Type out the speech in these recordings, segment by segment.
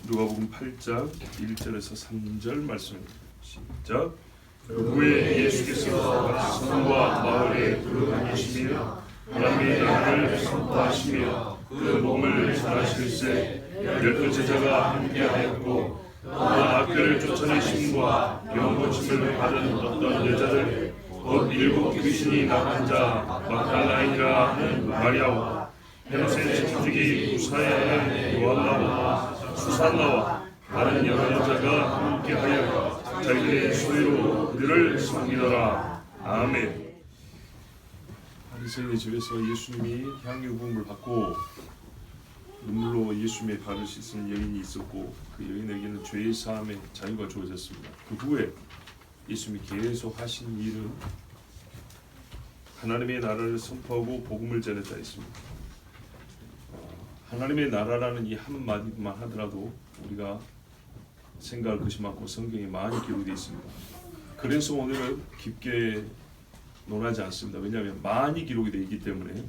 누가복음 8장 1절에서 3절 말씀입니다. 시작. 후에 예수께서 성과 마을에 들어다니시며 하나님의 나라를 선포하시며 그 몸을 전하실세 열두 제자가 함께하였고 또 학교를 쫓아내심과 병 고침을 받은 어떤 여자들 곧 일곱 귀신이 나간 자 막달라인이라 하는 마리아와 헤롯의 집주기 무사야의 요한나와 수산나와 다른 여러 여자가 함께하여 자기의 소유로 그들을 섬기더라. 아멘. 바리새인의 집에서 예수님이 향유 부음을 받고 눈물로 예수님의 발을 씻은 여인이 있었고 그 여인에게는 죄의 사함의 자유가 주어졌습니다. 그 후에 예수님이 계속 하신 일은 하나님의 나라를 선포하고 복음을 전했다 했습니다. 하나님의 나라라는 이 한마디만 하더라도 우리가 생각할 것이 많고 성경에 많이 기록되어 있습니다. 그래서 오늘은 깊게 논하지 않습니다. 왜냐하면 많이 기록이 되어 있기 때문에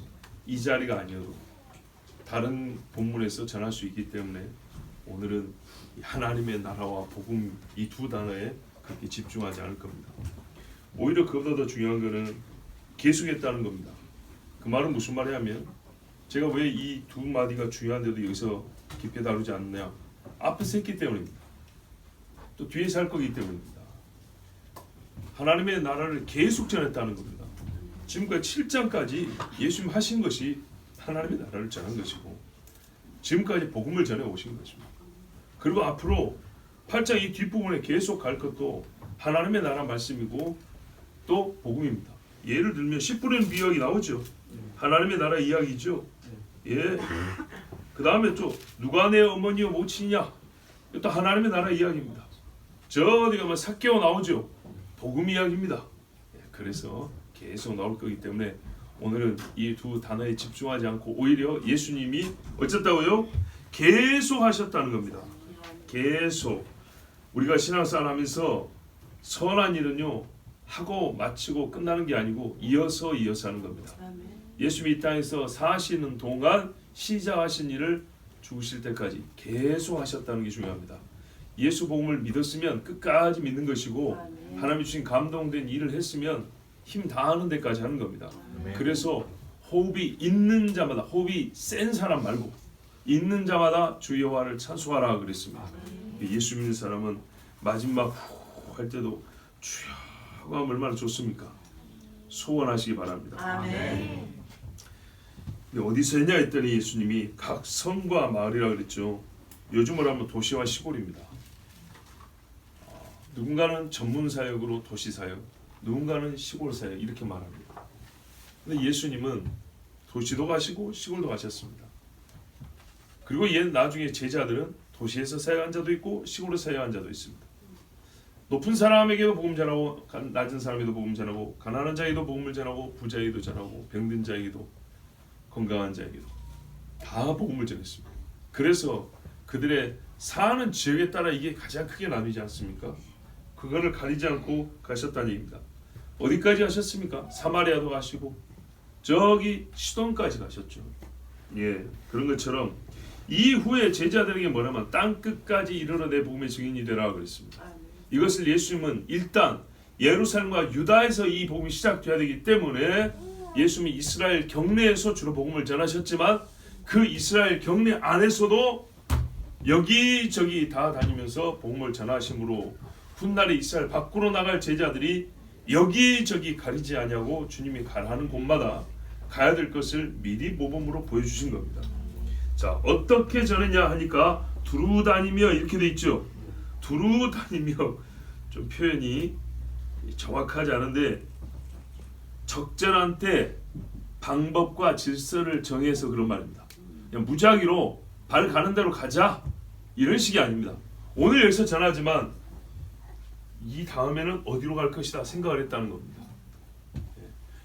이 자리가 아니어도 다른 본문에서 전할 수 있기 때문에 오늘은 하나님의 나라와 복음 이 두 단어에 그렇게 집중하지 않을 겁니다. 오히려 그보다 더 중요한 것은 계속했다는 겁니다. 그 말은 무슨 말이냐면 제가 왜 이 두 마디가 중요한데도 여기서 깊게 다루지 않느냐, 앞에서 했기 때문입니다. 또 뒤에서 할 거기 때문입니다. 하나님의 나라를 계속 전했다는 겁니다. 지금까지 7장까지 예수님 하신 것이 하나님의 나라를 전한 것이고 지금까지 복음을 전해 오신 것입니다. 그리고 앞으로 8장 이 뒷부분에 계속 갈 것도 하나님의 나라 말씀이고 또 복음입니다. 예를 들면 10분의 비역이 나오죠. 하나님의 나라 이야기죠. 예. 그 다음에 또 누가 내 어머니와 모친이냐, 또 하나님의 나라 이야기입니다. 저 어디 가면 삭개오 나오죠. 복음 이야기입니다. 그래서 계속 나올 거기 때문에 오늘은 이 두 단어에 집중하지 않고 오히려 예수님이 어쨌다고요? 계속 하셨다는 겁니다. 계속. 우리가 신앙생활 하면서 선한 일은요 하고 마치고 끝나는 게 아니고 이어서 하는 겁니다. 예수님이 이 땅에서 사시는 동안 시작하신 일을 죽으실 때까지 계속 하셨다는 게 중요합니다. 예수 복음을 믿었으면 끝까지 믿는 것이고 하나님이 주신 감동된 일을 했으면 힘 다하는 데까지 하는 겁니다. 그래서 호흡이 있는 자마다, 호흡이 센 사람 말고 있는 자마다 주 여호와를 찬송하라 그랬습니다. 예수 믿는 사람은 마지막 후 할 때도 주여 하면 얼마나 좋습니까? 소원하시기 바랍니다. 아멘. 어디서 했냐 했더니 예수님이 각 성과 마을이라 그랬죠. 요즘으로 하면 도시와 시골입니다. 누군가는 전문 사역으로 도시 사역, 누군가는 시골 사역 이렇게 말합니다. 근데 예수님은 도시도 가시고 시골도 가셨습니다. 그리고 나중에 제자들은 도시에서 사역한 자도 있고 시골에서 사역한 자도 있습니다. 높은 사람에게도 복음 전하고 낮은 사람에게도 복음 전하고 가난한 자에게도 복음을 전하고 부자에게도 전하고 병든 자에게도 건강한 자에게도 다 복음을 전했습니다. 그래서 그들의 사는 지역에 따라 이게 가장 크게 나뉘지 않습니까? 그거를 가리지 않고 가셨다는 얘기입니다. 어디까지 가셨습니까? 사마리아도 가시고 저기 시돈까지 가셨죠. 예, 그런 것처럼 이후에 제자들에게 뭐냐면 땅 끝까지 이르러 내 복음의 증인이 되라 그랬습니다. 이것을 예수님은 일단 예루살렘과 유다에서 이 복음이 시작돼야 되기 때문에 예수님이 이스라엘 경내에서 주로 복음을 전하셨지만 그 이스라엘 경내 안에서도 여기저기 다 다니면서 복음을 전하심으로 훗날에 이스라엘 밖으로 나갈 제자들이 여기저기 가리지 아니하고 주님이 가라는 곳마다 가야 될 것을 미리 모범으로 보여주신 겁니다. 자, 어떻게 전했냐 하니까 두루 다니며 이렇게 돼 있죠. 두루 다니며 좀 표현이 정확하지 않은데 적절한 때 방법과 질서를 정해서 그런 말입니다. 그냥 무작위로 발 가는 대로 가자 이런 식이 아닙니다. 오늘 여기서 전하지만 이 다음에는 어디로 갈 것이다 생각을 했다는 겁니다.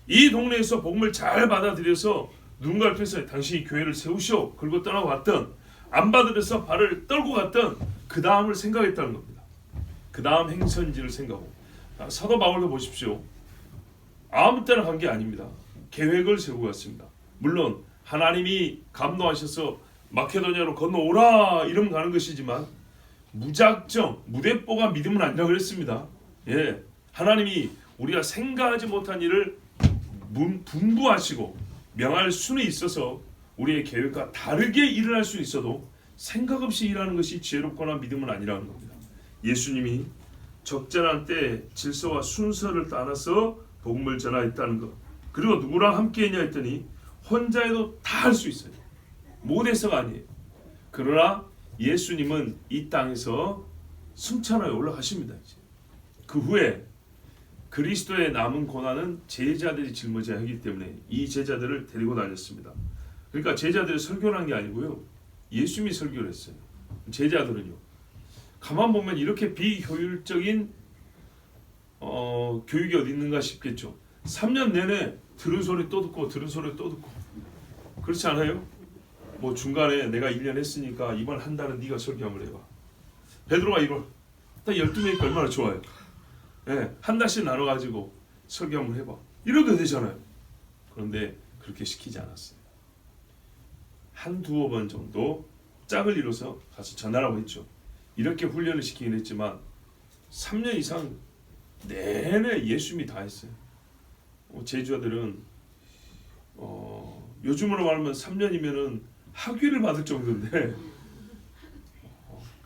이 동네에서 복음을 잘 받아들여서 누군가를 통해서 당신이 교회를 세우시오 그리고 떠나고 갔던 안 받아들여서 발을 떨고 갔던 그 다음을 생각했다는 겁니다. 그 다음 행선지를 생각하고 사도 바울도 보십시오. 아무 때나 간 게 아닙니다. 계획을 세우고 갔습니다. 물론 하나님이 감동하셔서 마케도니아로 건너오라 이러면 가는 것이지만 무작정 무대뽀가 믿음은 아니라고 그랬습니다. 예, 하나님이 우리가 생각하지 못한 일을 분부하시고 명할 수는 있어서 우리의 계획과 다르게 일어날 수 있어도 생각 없이 일하는 것이 지혜롭거나 믿음은 아니라는 겁니다. 예수님이 적절한 때 질서와 순서를 따라서 복음을 전하였다는 것. 그리고 누구랑 함께 했냐 했더니 혼자 해도 다 할 수 있어요. 못해서가 아니에요. 그러나 예수님은 이 땅에서 승천하여 올라가십니다. 이제. 그 후에 그리스도의 남은 고난은 제자들이 짊어져야 하기 때문에 이 제자들을 데리고 다녔습니다. 그러니까 제자들이 설교를 한 게 아니고요. 예수님이 설교를 했어요. 제자들은요. 가만 보면 이렇게 비효율적인 교육이 어디 있는가 싶겠죠. 3년 내내 들은 소리 또 듣고 들은 소리 또 듣고 그렇지 않아요? 뭐 중간에 내가 1년 했으니까 이번 한 달은 네가 설교 한번 해봐. 베드로가 이걸 딱 12명이니까 얼마나 좋아요. 네, 한 달씩 나눠가지고 설교 한번 해봐. 이러도 되잖아요. 그런데 그렇게 시키지 않았어요. 한 두어 번 정도 짝을 이뤄서 가서 전하라고 했죠. 이렇게 훈련을 시키긴 했지만 3년 이상 내내 예수님이 다 했어요. 제자들은 요즘으로 말하면 3년이면은 학위를 받을 정도인데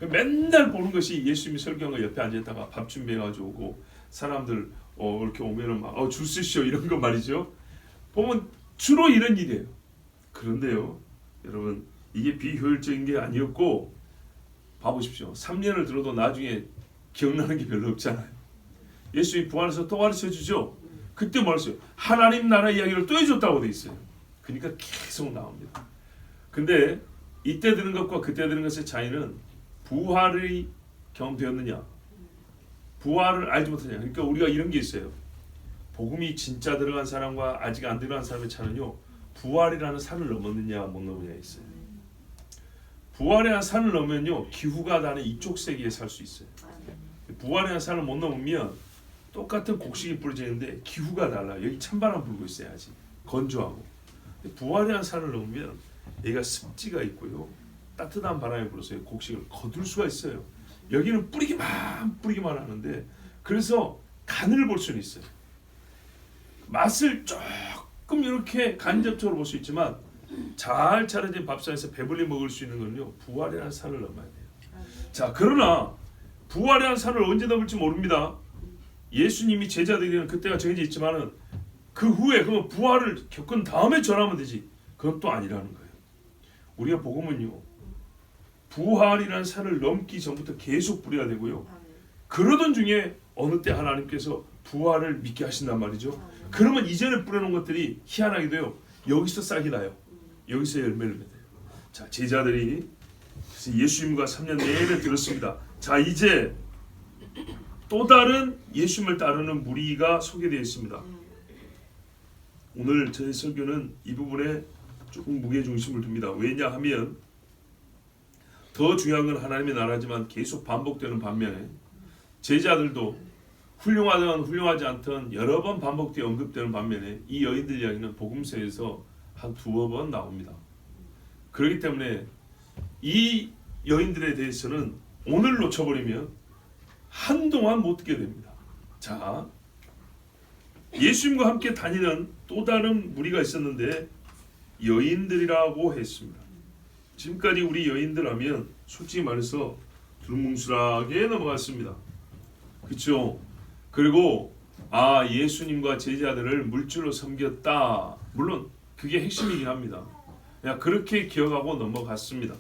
맨날 보는 것이 예수님이 설교한 거 옆에 앉아있다가 밥 준비해가지고 오고 사람들 이렇게 오면은 막 줄 서시오 이런 거 말이죠. 보면 주로 이런 일이에요. 그런데요, 여러분 이게 비효율적인 게 아니었고 봐보십시오. 3년을 들어도 나중에 기억나는 게 별로 없잖아요. 예수님이 부활해서 또 가르쳐주죠. 그때 뭐랬어요? 하나님 나라 이야기를 또 해줬다고 돼 있어요. 그러니까 계속 나옵니다. 근데 이때 들은 것과 그때 들은 것의 차이는 부활이 경험되었느냐, 부활을 알지 못하냐. 그러니까 우리가 이런 게 있어요. 복음이 진짜 들어간 사람과 아직 안 들어간 사람의 차는요, 부활이라는 산을 넘었느냐 못 넘느냐 있어요. 부활이라는 산을 넘으면요, 기후가 다른 이쪽 세계에 살 수 있어요. 부활이라는 산을 못 넘으면 똑같은 곡식이 뿌려지는데 기후가 달라요. 여기 찬바람 불고 있어야지 건조하고. 부활이라는 산을 넘으면 여기가 습지가 있고요, 따뜻한 바람이 불어서 곡식을 거둘 수가 있어요. 여기는 뿌리기만 하는데, 그래서 간을 볼 수는 있어요. 맛을 조금 이렇게 간접적으로 볼 수 있지만 잘 차려진 밥상에서 배불리 먹을 수 있는 건요, 부활이라는 산을 넘어야 돼요. 자, 그러나 부활이라는 산을 언제 넘을지 모릅니다. 예수님이 제자들에게는 그때가 정해져 있지만은 그 후에 그러면 부활을 겪은 다음에 전하면 되지. 그건 또 아니라는 거예요. 우리가 복음은요, 부활이라는 산을 넘기 전부터 계속 뿌려야 되고요. 그러던 중에 어느 때 하나님께서 부활을 믿게 하신단 말이죠. 그러면 이전에 뿌려놓은 것들이 희한하게도요, 여기서 싹이 나요. 여기서 열매를 맺어요. 자, 제자들이 예수님과 3년 내내 들었습니다. 자, 이제 또 다른 예수님을 따르는 무리가 소개되어 있습니다. 오늘 저희 설교는 이 부분에 조금 무게중심을 둡니다. 왜냐하면 더 중요한 건 하나님의 나라지만 계속 반복되는 반면에 제자들도 훌륭하든 훌륭하지 않든 여러 번 반복되어 언급되는 반면에 이 여인들 이야기는 복음서에서 한 두어 번 나옵니다. 그렇기 때문에 이 여인들에 대해서는 오늘 놓쳐버리면 한동안 못 듣게 됩니다. 자, 예수님과 함께 다니는 또 다른 무리가 있었는데 여인들이라고 했습니다. 지금까지 우리 여인들 하면 솔직히 말해서 두루뭉술하게 넘어갔습니다. 그렇죠? 그리고 예수님과 제자들을 물질로 섬겼다. 물론 그게 핵심이긴 합니다. 그냥 그렇게 기억하고 넘어갔습니다.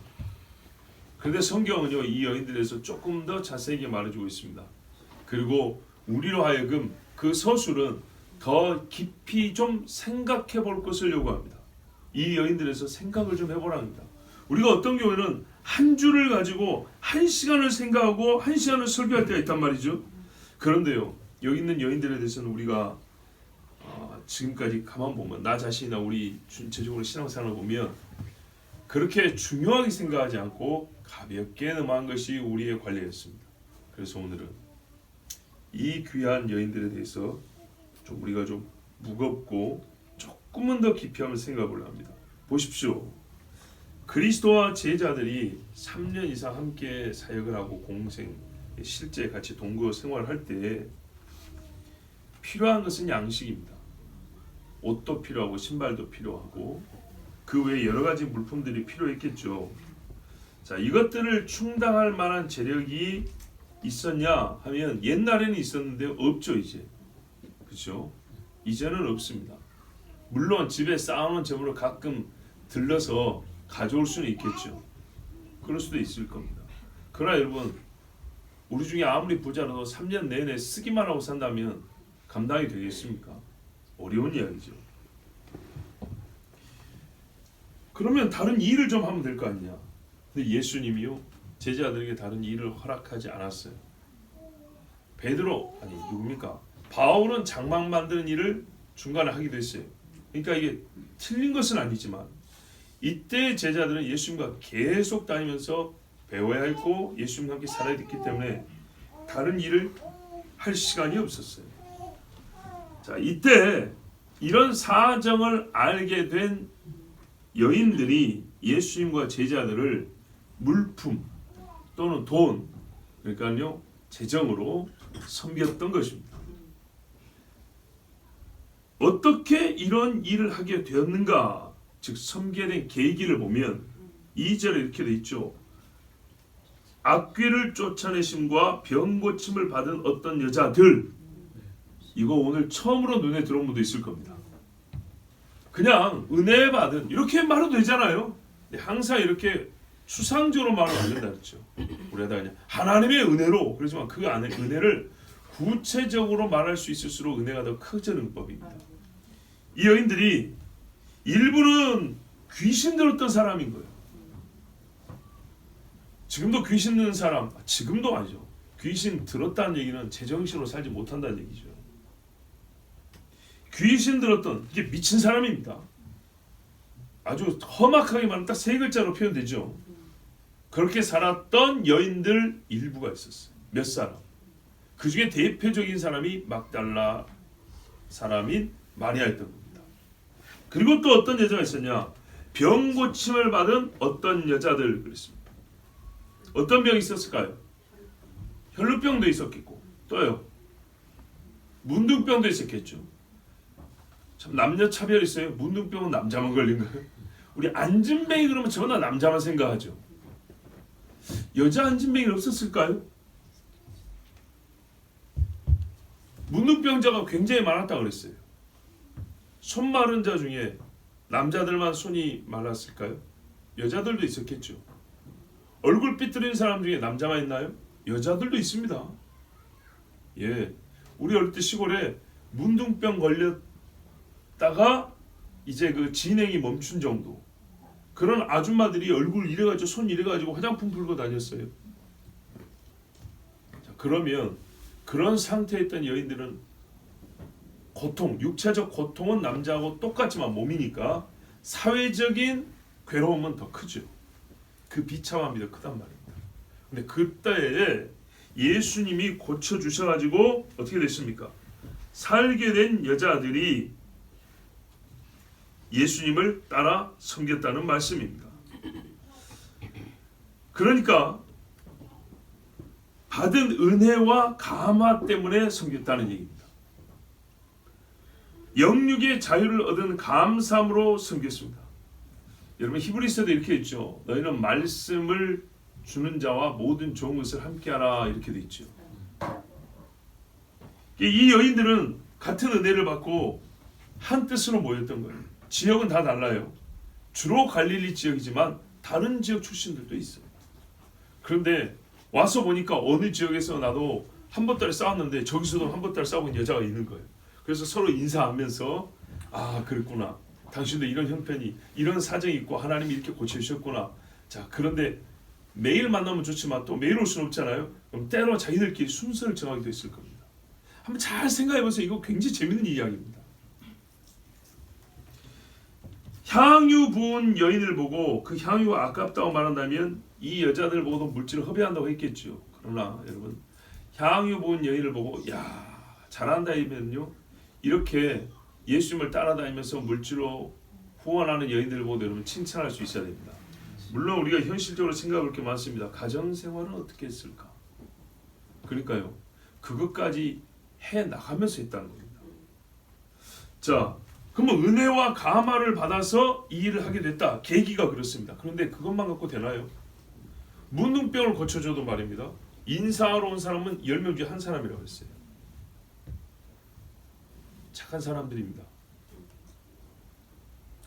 그런데 성경은요, 이 여인들에서 조금 더 자세하게 말해주고 있습니다. 그리고 우리로 하여금 그 서술은 더 깊이 좀 생각해 볼 것을 요구합니다. 이 여인들에서 생각을 좀 해보라 합니다. 우리가 어떤 경우에는 한 줄을 가지고 한 시간을 생각하고 한 시간을 설교할 때가 있단 말이죠. 그런데요, 여기 있는 여인들에 대해서는 우리가 지금까지 가만 보면 나 자신이나 우리 전체적으로 신앙생활을 보면 그렇게 중요하게 생각하지 않고 가볍게 넘어간 것이 우리의 관례였습니다. 그래서 오늘은 이 귀한 여인들에 대해서 좀 우리가 좀 무겁고 조금은 더 깊이 한번 생각해 보려 합니다. 보십시오. 그리스도와 제자들이 3년 이상 함께 사역을 하고 공생 실제 같이 동거 생활할 때 필요한 것은 양식입니다. 옷도 필요하고 신발도 필요하고 그 외에 여러 가지 물품들이 필요했겠죠. 자, 이것들을 충당할 만한 재력이 있었냐 하면 옛날에는 있었는데 없죠 이제. 그렇죠? 이제는 없습니다. 물론 집에 쌓아놓은 재물을 가끔 들러서 가져올 수는 있겠죠. 그럴 수도 있을 겁니다. 그러나 여러분, 우리 중에 아무리 부자라도 3년 내내 쓰기만 하고 산다면 감당이 되겠습니까? 어려운 이야기죠. 그러면 다른 일을 좀 하면 될 거 아니냐. 근데 예수님이요 제자들에게 다른 일을 허락하지 않았어요. 베드로 아니 누굽니까? 바울은 장막 만드는 일을 중간에 하기도 했어요. 그러니까 이게 틀린 것은 아니지만 이때 제자들은 예수님과 계속 다니면서 배워야 했고 예수님과 함께 살아야 됐기 때문에 다른 일을 할 시간이 없었어요. 자, 이때 이런 사정을 알게 된 여인들이 예수님과 제자들을 물품 또는 돈, 그러니까요 재정으로 섬겼던 것입니다. 어떻게 이런 일을 하게 되었는가? 즉 섬기게 된 계기를 보면 2절에 이렇게 돼 있죠. 악귀를 쫓아내심과 병 고침을 받은 어떤 여자들. 이거 오늘 처음으로 눈에 들어온 분도 있을 겁니다. 그냥 은혜 받은 이렇게 말해도 되잖아요. 항상 이렇게 추상적으로 말하면 안 된다 그랬죠. 우리가 그냥 하나님의 은혜로 그러지만 그 안에 은혜를 구체적으로 말할 수 있을수록 은혜가 더 커지는 법입니다. 이 여인들이 일부는 귀신 들었던 사람인 거예요. 지금도 귀신 드는 사람, 지금도 아니죠. 귀신 들었다는 얘기는 제정신으로 살지 못한다는 얘기죠. 귀신 들었던 이게 미친 사람입니다. 아주 험악하게 말하면 딱 세 글자로 표현되죠. 그렇게 살았던 여인들 일부가 있었어요. 몇 사람. 그 중에 대표적인 사람이 막달라 사람인 마리아였던 겁니다. 그리고 또 어떤 여자가 있었냐? 병 고침을 받은 어떤 여자들 그랬습니다. 어떤 병이 있었을까요? 혈루병도 있었겠고 또요 문둥병도 있었겠죠. 참 남녀 차별 있어요. 문둥병은 남자만 걸린 거예요. 우리 안진뱅이 그러면 전부 다 남자만 생각하죠. 여자 안진뱅이는 없었을까요? 문둥병자가 굉장히 많았다고 그랬어요. 손 마른 자 중에 남자들만 손이 말랐을까요? 여자들도 있었겠죠. 얼굴 삐뚤인 사람 중에 남자만 있나요? 여자들도 있습니다. 예, 우리 어릴 때 시골에 문둥병 걸렸다가 이제 그 진행이 멈춘 정도. 그런 아줌마들이 얼굴 이래가지고 손 이래가지고 화장품 풀고 다녔어요. 자, 그러면 그런 상태에 있던 여인들은 고통, 육체적 고통은 남자하고 똑같지만 몸이니까 사회적인 괴로움은 더 크죠. 그 비참함이 더 크단 말입니다. 근데 그때에 예수님이 고쳐주셔가지고 어떻게 됐습니까? 살게 된 여자들이 예수님을 따라 섬겼다는 말씀입니다. 그러니까 받은 은혜와 감화 때문에 섬겼다는 얘기입니다. 영육의 자유를 얻은 감사함으로 섬겼습니다. 여러분 히브리서도 이렇게 있죠. 너희는 말씀을 주는 자와 모든 좋은 것을 함께하라 이렇게 돼 있죠. 이 여인들은 같은 은혜를 받고 한 뜻으로 모였던 거예요. 지역은 다 달라요. 주로 갈릴리 지역이지만 다른 지역 출신들도 있어요. 그런데 와서 보니까 어느 지역에서 나도 한보따리 싸웠는데 저기서도 한보따리 싸운 여자가 있는 거예요. 그래서 서로 인사하면서 아 그랬구나. 당신도 이런 형편이 이런 사정이 있고 하나님이 이렇게 고쳐주셨구나. 자 그런데 매일 만나면 좋지만 또 매일 올 수는 없잖아요. 그럼 때로 자기들끼리 순서를 정하기도 했을 겁니다. 한번 잘 생각해보세요. 이거 굉장히 재밌는 이야기입니다. 향유 부은 여인을 보고 그 향유가 아깝다고 말한다면 이 여자들 보고도 물질을 허비한다고 했겠죠. 그러나 여러분 향유 부은 여인을 보고 야 잘한다 이면요 이렇게 예수님을 따라다니면서 물질로 후원하는 여인들을 보고 여러분 칭찬할 수 있어야 됩니다. 물론 우리가 현실적으로 생각할 게 많습니다. 가정생활은 어떻게 했을까? 그러니까요. 그것까지 해 나가면서 했다는 겁니다. 자, 그러면 은혜와 감화를 받아서 이 일을 하게 됐다. 계기가 그렇습니다. 그런데 그것만 갖고 되나요? 문둥병을 고쳐줘도 말입니다. 인사하러 온 사람은 10명 중에 한 사람이라고 했어요. 착한 사람들입니다.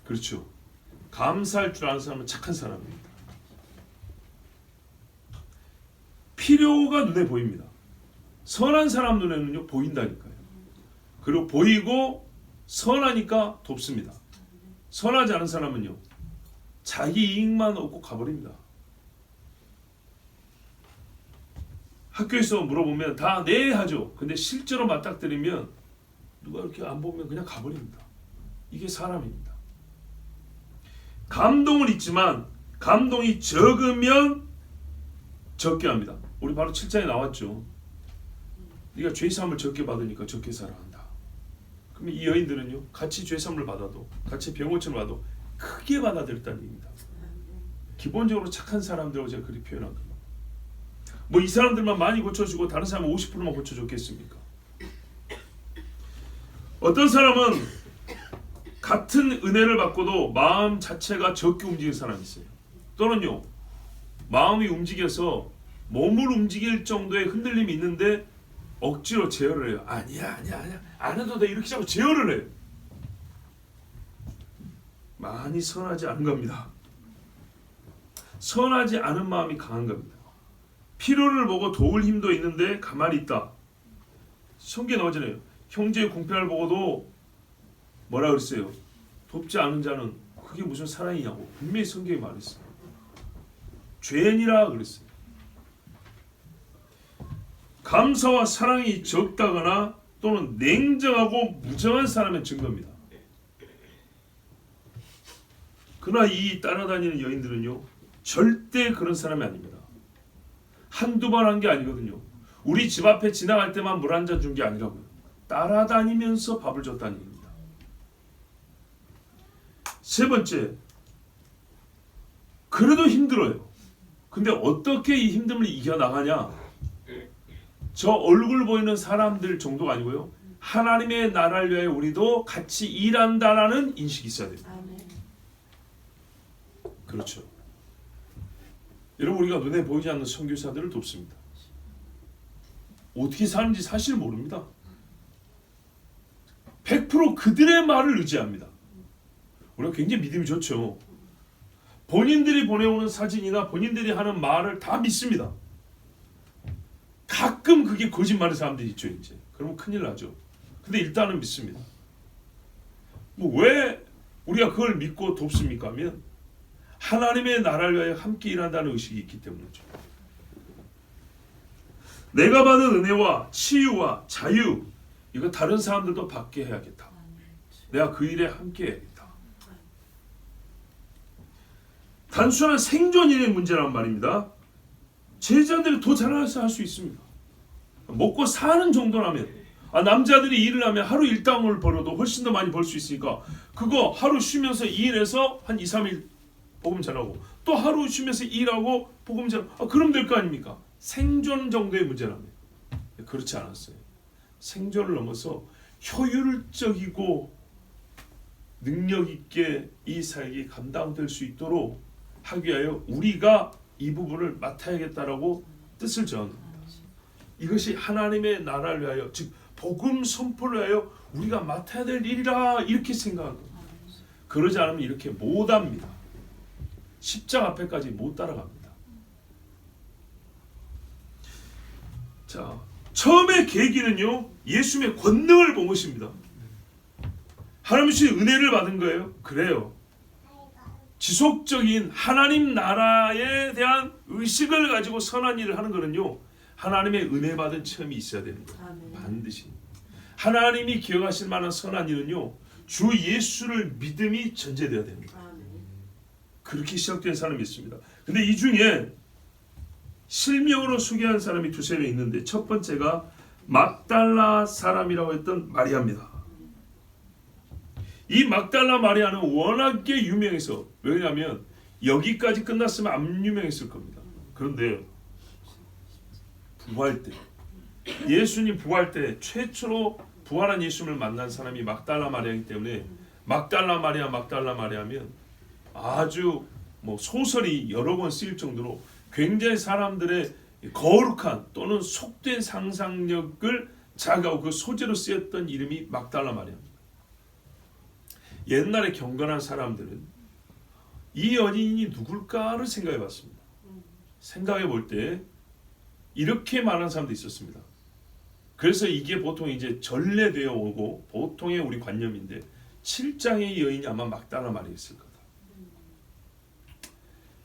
그렇죠. 감사할 줄 아는 사람은 착한 사람입니다. 필요가 눈에 보입니다. 선한 사람 눈에는요 보인다니까요. 그리고 보이고 선하니까 돕습니다. 선하지 않은 사람은요 자기 이익만 얻고 가버립니다. 학교에서 물어보면 다 네 하죠. 근데 실제로 맞닥뜨리면 누가 이렇게 안 보면 그냥 가버립니다. 이게 사람입니다. 감동은 있지만 감동이 적으면 적게 합니다. 우리 바로 7장에 나왔죠. 네가 죄사함을 적게 받으니까 적게 살아간다. 그러면 이 여인들은요 같이 죄사함을 받아도 같이 병고침을 받아도 크게 받아들였다는 얘기입니다. 기본적으로 착한 사람들하고 제가 그렇게 표현한 겁니다. 뭐 이 사람들만 많이 고쳐주고 다른 사람은 50%만 고쳐줬겠습니까? 어떤 사람은 같은 은혜를 받고도 마음 자체가 적게 움직이는 사람이 있어요. 또는요 마음이 움직여서 몸을 움직일 정도의 흔들림이 있는데 억지로 제어를 해요. 아니야 안 해도 돼 이렇게 자꾸 제어를 해요. 많이 선하지 않은 겁니다. 선하지 않은 마음이 강한 겁니다. 필요를 보고 도울 힘도 있는데 가만히 있다. 성경에 나오잖아요. 형제의 궁핍을 보고도 뭐라 그랬어요? 돕지 않은 자는 그게 무슨 사랑이냐고 분명히 성경에 말했어요. 죄인이라 그랬어요. 감사와 사랑이 적다거나 또는 냉정하고 무정한 사람의 증거입니다. 그러나 이 따라다니는 여인들은요 절대 그런 사람이 아닙니다. 한두 번 한 게 아니거든요. 우리 집 앞에 지나갈 때만 물 한 잔 준 게 아니라고요. 따라다니면서 밥을 줬다는 얘기입니다. 세 번째, 그래도 힘들어요. 근데 어떻게 이 힘듦을 이겨나가냐? 저 얼굴 보이는 사람들 정도가 아니고요. 하나님의 나라를 위하여 우리도 같이 일한다라는 인식이 있어야 됩니다. 그렇죠. 여러분 우리가 눈에 보이지 않는 선교사들을 돕습니다. 어떻게 사는지 사실 모릅니다. 100% 그들의 말을 의지합니다. 우리가 굉장히 믿음이 좋죠. 본인들이 보내오는 사진이나 본인들이 하는 말을 다 믿습니다. 가끔 그게 거짓말의 사람들이 있죠. 이제 그러면 큰일 나죠. 근데 일단은 믿습니다. 뭐 왜 우리가 그걸 믿고 돕습니까? 하면 하나님의 나라를 위하여 함께 일한다는 의식이 있기 때문이죠. 내가 받은 은혜와 치유와 자유 이거 다른 사람들도 받게 해야겠다. 내가 그 일에 함께 해야겠다. 단순한 생존인의 문제란 말입니다. 제자들이 더 잘해서 할 수 있습니다. 먹고 사는 정도라면 남자들이 일을 하면 하루 일당을 벌어도 훨씬 더 많이 벌 수 있으니까 그거 하루 쉬면서 일해서 한 2, 3일 복음 전하고 또 하루 쉬면서 일하고 복음 전하고 그럼 될 거 아닙니까? 생존 정도의 문제라면. 그렇지 않았어요. 생존을 넘어서 효율적이고 능력 있게 이 사역이 감당될 수 있도록 하기 위하여 우리가 이 부분을 맡아야겠다라고 뜻을 정합니다. 이것이 하나님의 나라를 위하여 즉 복음 선포를 위하여 우리가 맡아야 될 일이라 이렇게 생각한 겁니다. 그러지 않으면 이렇게 못합니다. 십자가 앞에까지 못 따라갑니다. 자, 처음의 계기는요 예수님의 권능을 본 것입니다. 하나님의 은혜를 받은 거예요. 그래요. 지속적인 하나님 나라에 대한 의식을 가지고 선한 일을 하는 것은요 하나님의 은혜 받은 체험이 있어야 되는 거예요. 반드시. 하나님이 기억하실 만한 선한 일은요 주 예수를 믿음이 전제되어야 됩니다. 그렇게 시작된 사람이 있습니다. 근데 이 중에 실명으로 소개한 사람이 두세 명 있는데 첫 번째가 막달라 사람이라고 했던 마리아입니다. 이 막달라 마리아는 워낙에 유명해서 왜냐하면 여기까지 끝났으면 안 유명했을 겁니다. 그런데 부활 때, 예수님 부활 때 최초로 부활한 예수님을 만난 사람이 막달라 마리아이기 때문에 막달라 마리아면 아주 뭐 소설이 여러 번 쓰일 정도로 굉장히 사람들의 거룩한 또는 속된 상상력을 자극하고 그 소재로 쓰였던 이름이 막달라 마리아입니다. 옛날에 경건한 사람들은 이 여인이 누굴까를 생각해 봤습니다. 생각해 볼 때 이렇게 말하는 사람도 있었습니다. 그래서 이게 보통 이제 전래되어 오고 보통의 우리 관념인데 7장의 여인이 아마 막달라 마리아였을 거다.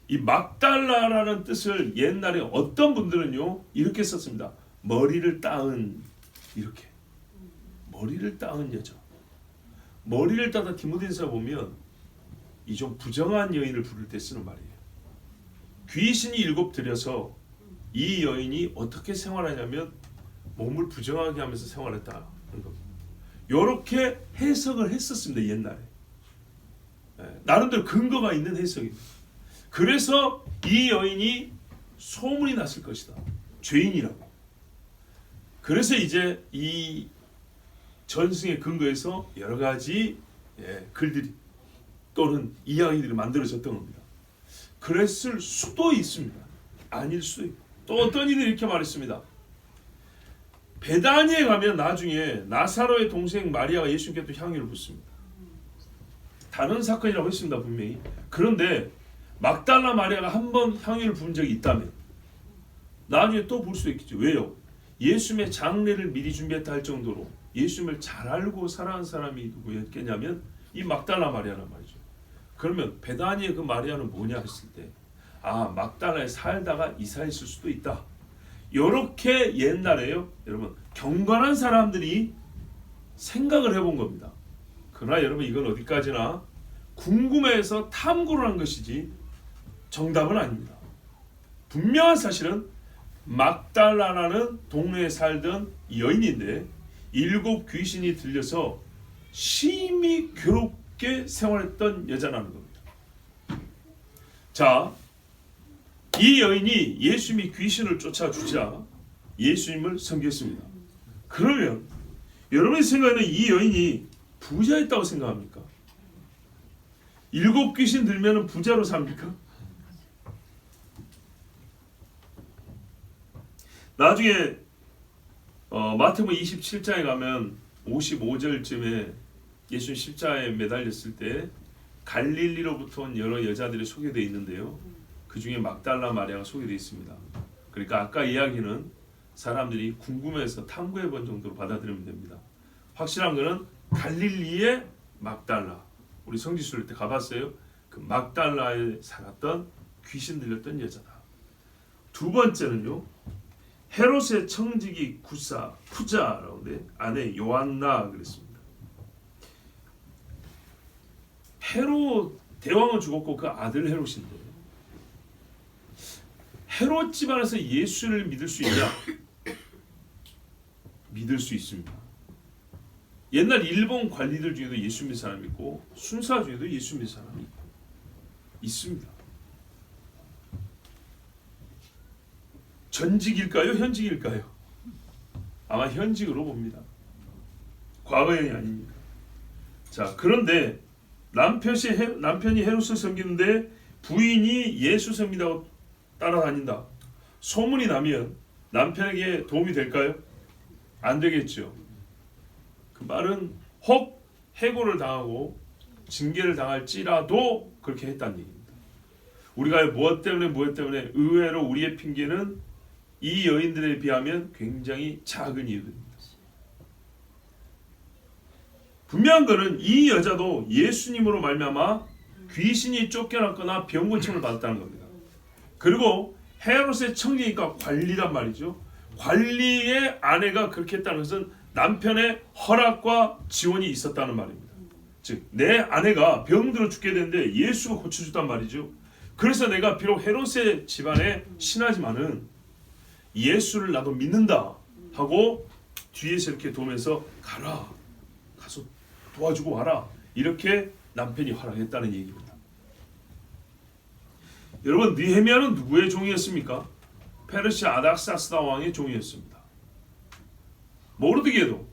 이 막달라라는 뜻을 옛날에 어떤 분들은요 이렇게 썼습니다. 머리를 따은, 이렇게 머리를 따은 여자. 머리를 따다 디모데전서 보면 이 좀 부정한 여인을 부를 때 쓰는 말이에요. 귀신이 7 들여서 이 여인이 어떻게 생활하냐면 몸을 부정하게 하면서 생활했다는 겁니다. 이렇게 해석을 했었습니다. 옛날에. 나름대로 근거가 있는 해석입니다. 그래서 이 여인이 소문이 났을 것이다. 죄인이라고. 그래서 이제 이 전승의 근거에서 여러 가지 글들이 또는 이야기들이 만들어졌던 겁니다. 그랬을 수도 있습니다. 아닐 수도 있고. 또 어떤 이들이 이렇게 말했습니다. 베다니에 가면 나중에 나사로의 동생 마리아가 예수님께 또 향유를 붓습니다. 다른 사건이라고 했습니다. 분명히. 그런데 막달라 마리아가 한 번 향유를 부은 적이 있다면 나중에 또 볼 수도 있겠죠. 왜요? 예수님의 장례를 미리 준비했다 할 정도로 예수님을 잘 알고 살아온 사람이 누구였겠냐면 이 막달라 마리아란 말이죠. 그러면 베다니의 그 마리아는 뭐냐 했을 때 막달라에 살다가 이사했을 수도 있다. 요렇게 옛날에요 여러분 경건한 사람들이 생각을 해본 겁니다. 그러나 여러분 이건 어디까지나 궁금해서 탐구를 한 것이지 정답은 아닙니다. 분명한 사실은 막달라라는 동네에 살던 여인인데 7 귀신이 들려서 심히 괴롭게 생활했던 여자라는 겁니다. 자, 이 여인이 예수님이 귀신을 쫓아주자 예수님을 섬겼습니다. 그러면 여러분이 생각하는 이 여인이 부자였다고 생각합니까? 7 귀신 들면 부자로 삽니까? 나중에 마태복음 27장에 가면 55절쯤에 예수님 십자가에 매달렸을 때 갈릴리로부터 온 여러 여자들이 소개되어 있는데요. 그 중에 막달라 마리아가 소개되어 있습니다. 그러니까 아까 이야기는 사람들이 궁금해서 탐구해 본 정도로 받아들이면 됩니다. 확실한 것은 갈릴리의 막달라. 우리 성지순례 때 가봤어요. 그 막달라에 살았던 귀신 들렸던 여자다. 두 번째는요. 헤롯의 청지기 구사 푸자라고 하는데 아내 요한나 그랬습니다. 헤롯 대왕은 죽었고 그 아들 헤롯인데 헤롯 집안에서 예수를 믿을 수 있냐? 믿을 수 있습니다. 옛날 일본 관리들 중에도 예수 믿는 사람이 있고 순사 중에도 예수 믿는 사람이 있습니다. 전직일까요? 현직일까요? 아마 현직으로 봅니다. 과거형이 아닙니다. 자, 그런데 남편이 헤롯을 섬기는데 부인이 예수 섬긴다고 따라다닌다. 소문이 나면 남편에게 도움이 될까요? 안 되겠죠. 그 말은 혹 해고를 당하고 징계를 당할지라도 그렇게 했다는 얘기입니다. 우리가 무엇 때문에 의외로 우리의 핑계는 이 여인들에 비하면 굉장히 작은 이유입니다. 분명한 것은 이 여자도 예수님으로 말미암아 귀신이 쫓겨났거나 병고침을 받았다는 겁니다. 그리고 헤롯의 청지기가 관리란 말이죠. 관리의 아내가 그렇게 했다는 것은 남편의 허락과 지원이 있었다는 말입니다. 즉 내 아내가 병들어 죽게 되는데 예수가 고쳐줬단 말이죠. 그래서 내가 비록 헤롯의 집안에 신하지만은 예수를 나도 믿는다 하고 뒤에서 이렇게 도우면서 가서 도와주고 와라 이렇게 남편이 허락했다는 얘기입니다. 여러분 느헤미야는 누구의 종이었습니까? 페르시아 아닥사스다 왕의 종이었습니다. 모르드게도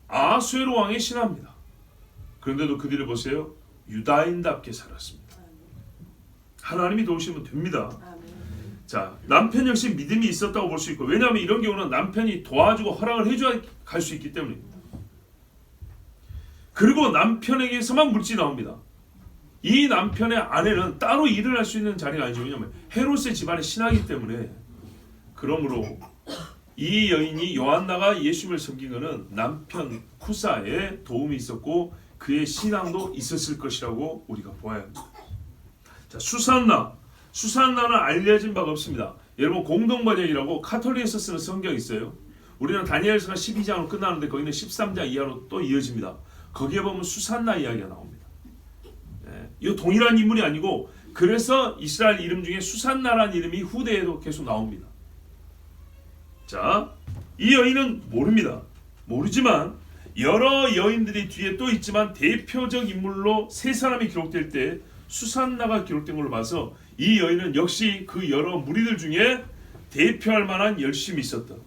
아수에로 왕의 신하입니다. 그런데도 그들을 보세요. 유다인답게 살았습니다. 하나님이 도우시면 됩니다. 자, 남편 역시 믿음이 있었다고 볼 수 있고, 왜냐하면 이런 경우는 남편이 도와주고 허락을 해줘야 갈 수 있기 때문입니다. 그리고 남편에게서만 물질이 나옵니다. 이 남편의 아내는 따로 일을 할 수 있는 자리가 아니죠. 왜냐하면 헤롯의 집안의 신하이기 때문에. 그러므로 이 여인이 요한나가 예수님을 섬긴 것은 남편 쿠사의 도움이 있었고 그의 신앙도 있었을 것이라고 우리가 보아야 합니다. 자, 수산나는 알려진 바가 없습니다. 여러분 공동번역이라고 카톨릭에서 쓰는 성경이 있어요. 우리는 다니엘서가 12장으로 끝나는데 거기는 13장 이하로 또 이어집니다. 거기에 보면 수산나 이야기가 나옵니다. 이 동일한 인물이 아니고, 그래서 이스라엘 이름 중에 수산나라는 이름이 후대에도 계속 나옵니다. 자, 이 여인은 모릅니다. 모르지만 여러 여인들이 뒤에 또 있지만 대표적 인물로 세 사람이 기록될 때 수산나가 기록된 걸로 봐서 이 여인은 역시 그 여러 무리들 중에 대표할 만한 열심이 있었던,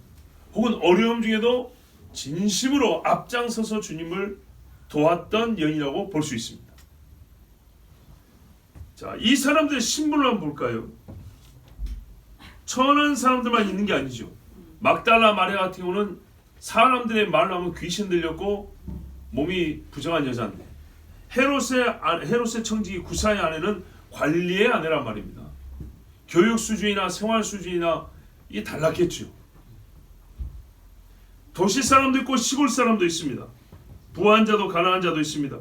혹은 어려움 중에도 진심으로 앞장서서 주님을 도왔던 여인이라고 볼 수 있습니다. 자, 이 사람들의 신분을 한번 볼까요? 천한 사람들만 있는 게 아니죠. 막달라 마리아 같은 경우는 사람들의 말로 하면 귀신 들렸고 몸이 부정한 여자인데, 헤롯의 청지기 구사의 아내는 관리의 아내란 말입니다. 교육 수준이나 생활 수준이나 이게 달랐겠죠. 도시 사람도 있고 시골 사람도 있습니다. 부한 자도 가난한 자도 있습니다.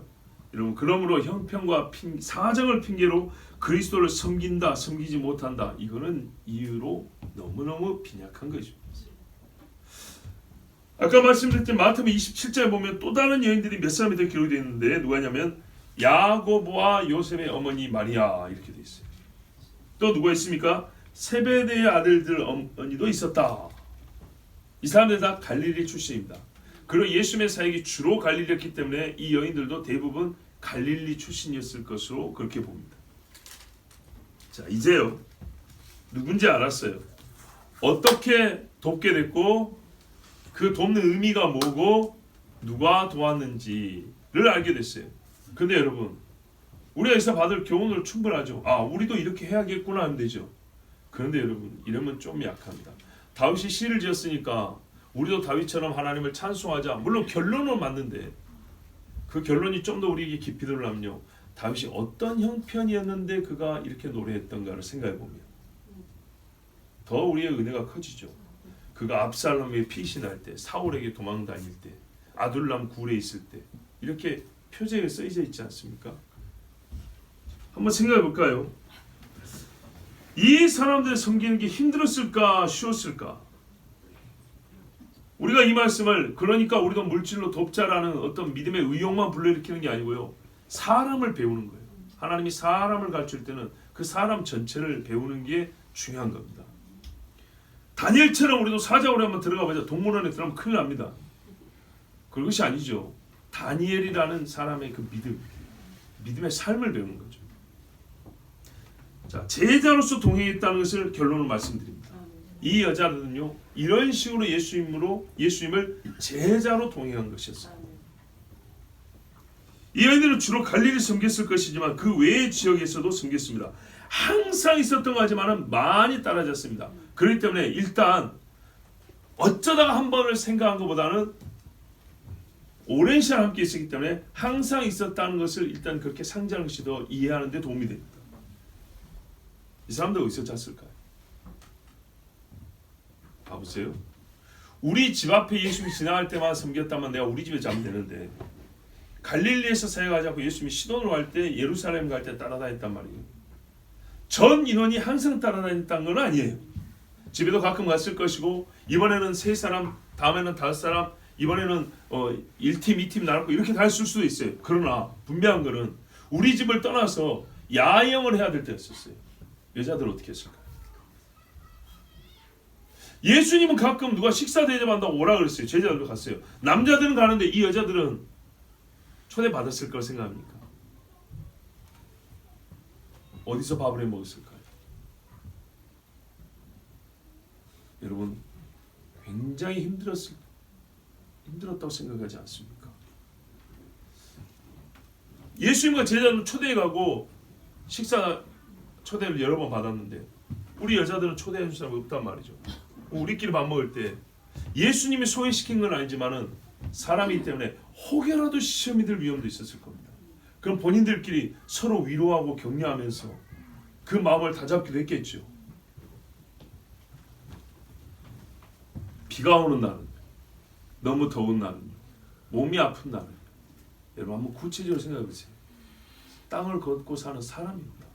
여러분, 그러므로 형편과 사정을 핑계로 그리스도를 섬긴다, 섬기지 못한다, 이거는 이유로 너무너무 빈약한 것입니다. 아까 말씀드렸던 마태복음 27장에 보면 또 다른 여인들이 몇 사람이 더 기록되어 있는데, 누가냐면 야고보와 요셉의 어머니 마리아, 이렇게 되어 있어요. 또 누가 있습니까? 세베대의 아들들 어머니도 있었다. 이 사람들 다 갈릴리 출신입니다. 그리고 예수님의 사역이 주로 갈릴리였기 때문에 이 여인들도 대부분 갈릴리 출신이었을 것으로 그렇게 봅니다. 자, 이제요, 누군지 알았어요. 어떻게 돕게 됐고 그 돕는 의미가 뭐고 누가 도왔는지를 알게 됐어요. 근데 여러분, 우리가 여기서 받을 교훈으로 충분하죠. 아, 우리도 이렇게 해야겠구나 하면 되죠. 그런데 여러분, 이러면 좀 약합니다. 다윗이 시를 지었으니까 우리도 다윗처럼 하나님을 찬송하자. 물론 결론은 맞는데 그 결론이 좀 더 우리에게 깊이 들어가면요, 다윗이 어떤 형편이었는데 그가 이렇게 노래했던가를 생각해 보면 더 우리의 은혜가 커지죠. 그가 압살롬에 피신할 때, 사울에게 도망 다닐 때, 아둘람 굴에 있을 때, 이렇게 표제에 쓰여져 있지 않습니까? 한번 생각해 볼까요? 이 사람들 섬기는 게 힘들었을까, 쉬웠을까? 우리가 이 말씀을, 그러니까 우리도 물질로 돕자라는 어떤 믿음의 의욕만 불러일으키는 게 아니고요, 사람을 배우는 거예요. 하나님이 사람을 가르칠 때는 그 사람 전체를 배우는 게 중요한 겁니다. 다니엘처럼 우리도 사자굴에 한번 들어가 보자. 동물원에 들어가면 큰일 납니다. 그것이 아니죠. 다니엘이라는 사람의 그 믿음의 삶을 배우는 거죠. 자, 제자로서 동행했다는 것을 결론으로 말씀드립니다. 이 여자들은요, 이런 식으로 예수님을 제자로 동행한 것이었어요. 이 아이들은 주로 갈릴리 섬겼을 것이지만 그 외의 지역에서도 섬겼습니다. 항상 있었던 거 하지만은 많이 따라졌습니다. 그렇기 때문에 일단 어쩌다가 한 번을 생각한 것보다는 오랜 시간 함께 있었기 때문에 항상 있었다는 것을 일단 그렇게 상징하는 것이 더 이해하는 데 도움이 됩니다. 이 사람들 어디서 잤을까요? 봐보세요. 우리 집 앞에 예수님이 지나갈 때만 섬겼다면 내가 우리 집에 자면 되는데, 갈릴리에서 사역하지 않고 예수님이 시돈으로 갈 때, 예루살렘 갈 때 따라다녔단 말이에요. 전 인원이 항상 따라다녔다는 건 아니에요. 집에도 가끔 갔을 것이고, 이번에는 3사람, 다음에는 5사람, 이번에는 1팀, 2팀 나눴고 이렇게 갔을 수도 있어요. 그러나 분명한 거는 우리 집을 떠나서 야영을 해야 될 때였었어요. 여자들 어떻게 했을까요? 예수님은 가끔 누가 식사 대접한다고 오라 그랬어요. 제자들도 갔어요. 남자들은 가는데 이 여자들은 초대받았을 거라고 생각합니까? 어디서 밥을 해 먹었을까요? 여러분 굉장히 힘들었다고 생각하지 않습니까? 예수님과 제자들 초대해 가고 식사 초대를 여러 번 받았는데 우리 여자들은 초대해 줄 사람이 없단 말이죠. 우리끼리 밥 먹을 때 예수님이 소개시킨 건 아니지만은 사람이기 때문에 혹여라도 시험이 들 위험도 있었을 겁니다. 그럼 본인들끼리 서로 위로하고 격려하면서 그 마음을 다잡기도 했겠죠. 비가 오는 날은, 너무 더운 날은, 몸이 아픈 날은, 여러분 한번 구체적으로 생각해 보세요. 땅을 걷고 사는 사람입니다.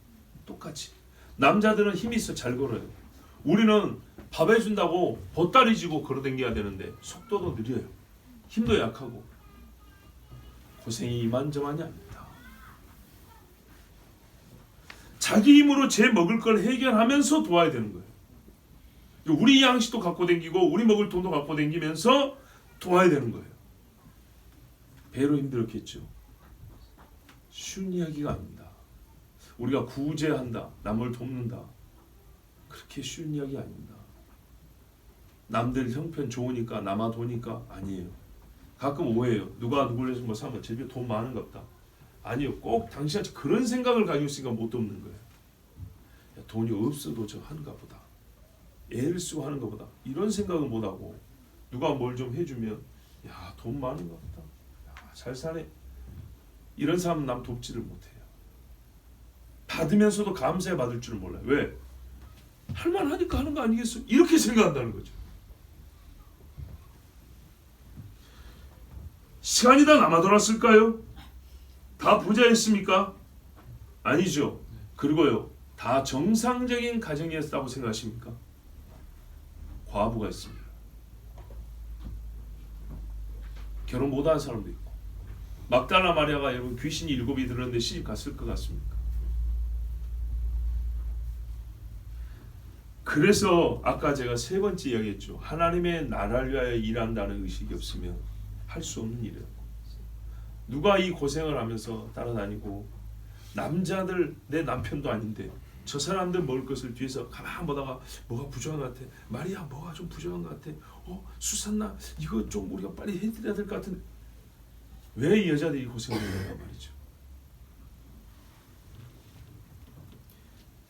똑같이 남자들은 힘이 있어 잘 걸어요. 우리는 밥 해준다고 보따리 지고 걸어다녀야 되는데 속도도 느려요. 힘도 약하고 고생이 이만저만이 아닙니다. 자기 힘으로 제 먹을 걸 해결하면서 도와야 되는 거예요. 우리 양식도 갖고 다니고 우리 먹을 돈도 갖고 다니면서 도와야 되는 거예요. 배로 힘들었겠죠. 쉬운 이야기가 아닙니다. 우리가 구제한다, 남을 돕는다, 그렇게 쉬운 이야기 아닙니다. 남들 형편 좋으니까 남아 도니까 아니에요. 가끔 오해해요. 누가 누구를 해서 뭐 사면 제비 돈 많은가 보다. 아니요. 꼭 당신한테 그런 생각을 가지고 있으니까 못 돕는 거예요. 야, 돈이 없어도 저 하는가 보다. 애를 쓰고 하는가 보다. 이런 생각은 못하고 누가 뭘 좀 해주면 야, 돈 많은가 보다. 야, 잘 사네. 이런 사람은 남 돕지를 못해요. 받으면서도 감사해 받을 줄은 몰라요. 왜? 할만하니까 하는 거 아니겠어? 이렇게 생각한다는 거죠. 시간이 다 남아 돌았을까요? 다 부자였습니까? 아니죠. 그리고요, 다 정상적인 가정이었다고 생각하십니까? 과부가 있습니다. 결혼 못한 사람도 있고, 막달라 마리아가 여러분 귀신이 7이 들었는데 시집 갔을 것 같습니까? 그래서 아까 제가 세 번째 이야기했죠. 하나님의 나라를 위하여 일한다는 의식이 없으면 할 수 없는 일이에요. 누가 이 고생을 하면서 따라다니고 남자들 내 남편도 아닌데 저 사람들 먹을 것을 뒤에서 가만 보다가 뭐가 부족한 것 같아. 마리아 뭐가 좀 부족한 것 같아. 수산나 이거 좀 우리가 빨리 해드려야 될 것 같은데 왜 이 여자들이 고생을 하는가 말이죠.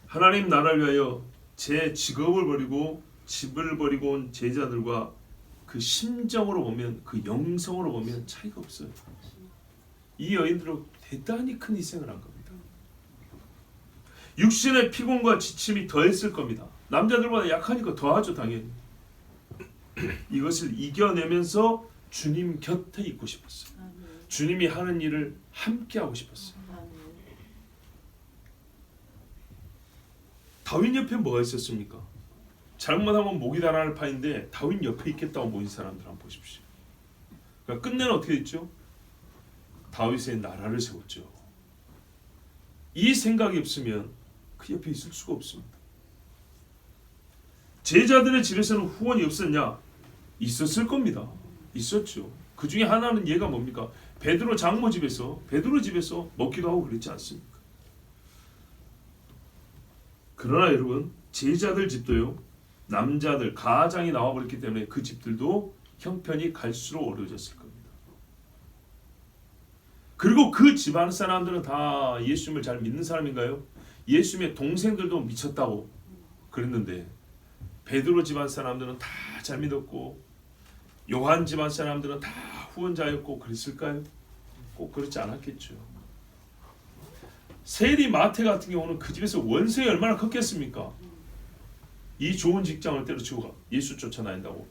하나님 나라를 위하여 제 직업을 버리고 집을 버리고 온 제자들과 그 심정으로 보면 그 영성으로 보면 차이가 없어요. 이 여인들은 대단히 큰 희생을 한 겁니다. 육신의 피곤과 지침이 더했을 겁니다. 남자들보다 약하니까 더하죠 당연히. 이것을 이겨내면서 주님 곁에 있고 싶었어요. 주님이 하는 일을 함께 하고 싶었어요. 다윗 옆에 뭐가 있었습니까? 잘못하면 목이 달아날 판인데 다윗 옆에 있겠다고 모인 사람들 한번 보십시오. 그러니까 끝내는 어떻게 됐죠? 다윗의 나라를 세웠죠. 이 생각이 없으면 그 옆에 있을 수가 없습니다. 제자들의 집에서는 후원이 없었냐? 있었을 겁니다. 있었죠. 그 중에 하나는 얘가 뭡니까? 베드로 장모 집에서 먹기도 하고 그랬지 않습니까? 그러나 여러분 제자들 집도요. 남자들 가장이 나와버렸기 때문에 그 집들도 형편이 갈수록 어려워졌을 겁니다. 그리고 그 집안 사람들은 다 예수님을 잘 믿는 사람인가요? 예수님의 동생들도 미쳤다고 그랬는데 베드로 집안 사람들은 다 잘 믿었고 요한 집안 사람들은 다 후원자였고 그랬을까요? 꼭 그렇지 않았겠죠. 세리 마태 같은 경우는 그 집에서 원수가 얼마나 컸겠습니까? 이 좋은 직장을 때려치고 예수 쫓아다닌다고,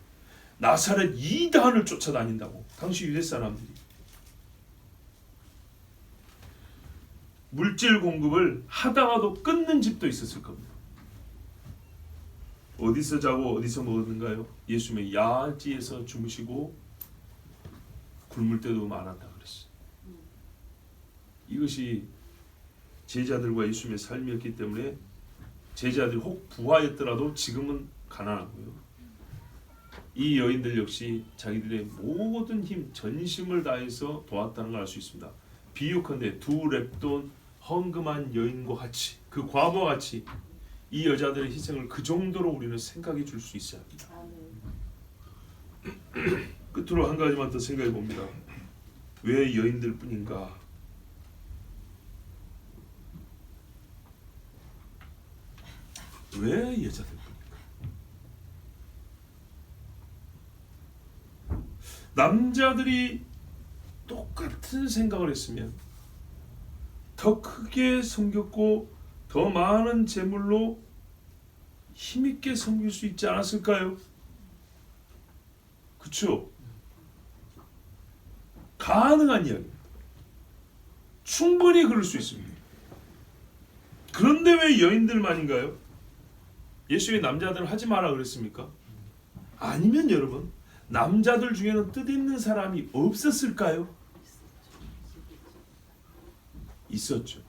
나사렛 이단을 쫓아다닌다고, 당시 유대 사람들이 물질 공급을 하다가도 끊는 집도 있었을 겁니다. 어디서 자고 어디서 먹었는가요? 예수님의 야지에서 주무시고 굶을 때도 많았다 그랬어요. 이것이 제자들과 예수님의 삶이었기 때문에 제자들이 혹 부하였더라도 지금은 가난하고요. 이 여인들 역시 자기들의 모든 힘, 전심을 다해서 도왔다는 걸 알 수 있습니다. 비유컨대 두 렙돈 헌금한 여인과 같이, 그 과부와 같이 이 여자들의 희생을 그 정도로 우리는 생각해 줄 수 있어야 합니다. 끝으로 한 가지만 더 생각해 봅니다. 왜 여인들 뿐인가? 왜 여자들 뿐인가? 남자들이 똑같은 생각을 했으면 더 크게 섬겼고 더 많은 재물로 힘있게 섬길 수 있지 않았을까요? 그렇죠? 가능한 이야기입니다. 충분히 그럴 수 있습니다. 그런데 왜 여인들만인가요? 예수의 남자들은 하지 마라 그랬습니까? 아니면 여러분, 남자들 중에는 뜻있는 사람이 없었을까요? 있었죠.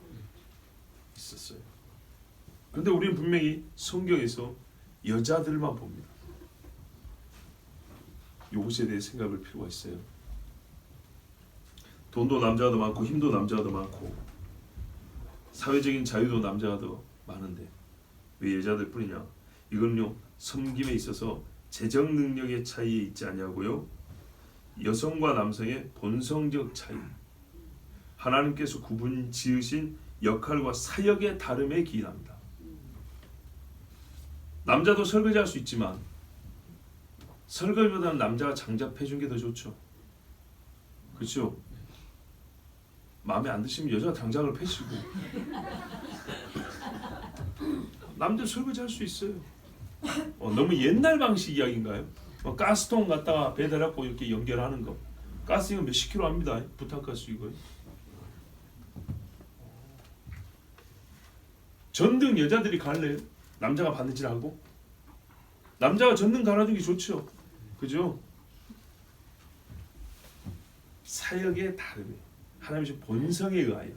있었어요. 그런데 우리는 분명히 성경에서 여자들만 봅니다. 이것에 대해 생각할 필요가 있어요. 돈도 남자가 더 많고 힘도 남자가 더 많고 사회적인 자유도 남자가 더 많은데 왜 여자들 뿐이냐? 이건요, 섬김에 있어서 재정 능력의 차이에 있지 않냐고요? 여성과 남성의 본성적 차이, 하나님께서 구분 지으신 역할과 사역의 다름에 기인합니다. 남자도 설거지할 수 있지만 설거지보다는 남자가 장잡해 준 게 더 좋죠. 그렇죠? 마음에 안 드시면 여자가 장작을 패시고 남자 설거지 할 수 있어요. 너무 옛날 방식 이야기인가요? 가스통 갖다가 배달하고 이렇게 연결하는 거. 가스 이거 몇십 킬로 합니다. 부탄가스 이거. 전등 여자들이 갈래요? 남자가 받는지 하고? 남자가 전등 갈아주기 좋죠. 그죠? 사역의 다름에 하나님의 본성에 의하여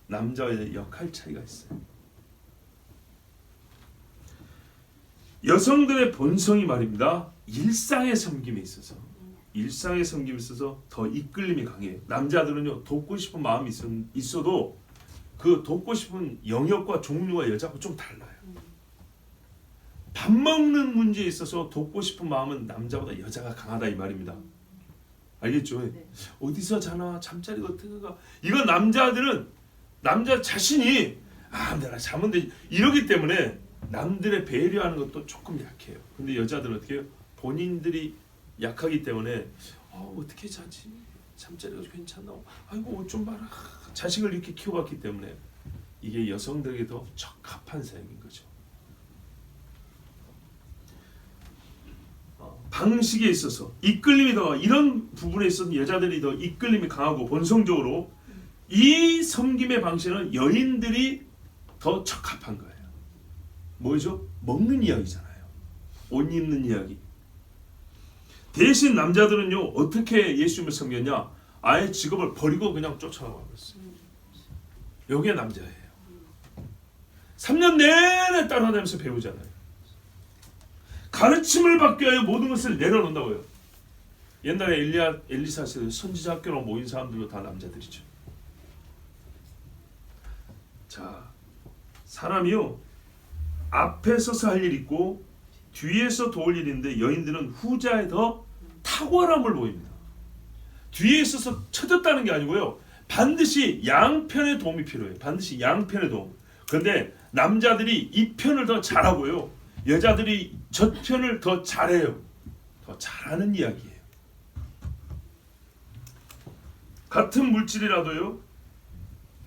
남자의 역할 차이가 있어요. 여성들의 본성이 말입니다. 일상의 섬김에 있어서 더 이끌림이 강해요. 남자들은요, 돕고 싶은 마음이 있어도 그 돕고 싶은 영역과 종류가 여자하고 좀 달라요. 밥 먹는 문제에 있어서 돕고 싶은 마음은 남자보다 여자가 강하다 이 말입니다. 알겠죠? 네. 어디서 자나 잠자리 같은 거가 이건 남자들은 남자 자신이 내가 자면 되지 이러기 때문에 남들의 배려하는 것도 조금 약해요. 근데 여자들은 어떻게 해요? 본인들이 약하기 때문에 어떻게 자지? 잠자리가 괜찮나? 아이고 옷 좀 봐라. 자식을 이렇게 키워봤기 때문에 이게 여성들에게 더 적합한 사역인 거죠. 방식에 있어서 이끌림이 더 이런 부분에 있어서 여자들이 더 이끌림이 강하고 본성적으로 이 섬김의 방식은 여인들이 더 적합한 거예요. 뭐죠? 먹는 이야기잖아요. 옷 입는 이야기. 대신 남자들은요 어떻게 예수님을 섬겼냐? 아예 직업을 버리고 그냥 쫓아가고 있어요. 여기에 남자예요. 3년 내내 따라다니면서 배우잖아요. 가르침을 받기 위하여 모든 것을 내려놓는다고요. 옛날에 엘리사 시대 선지자 학교로 모인 사람들도 다 남자들이죠. 자, 사람이요 앞에 서서 할 일 있고 뒤에서 도울 일인데 여인들은 후자에 더 탁월함을 보입니다. 뒤에 있어서 쳐졌다는 게 아니고요. 반드시 양편의 도움이 필요해요. 반드시 양편의 도움. 그런데 남자들이 이 편을 더 잘하고요. 여자들이 저 편을 더 잘해요. 더 잘하는 이야기예요. 같은 물질이라도요.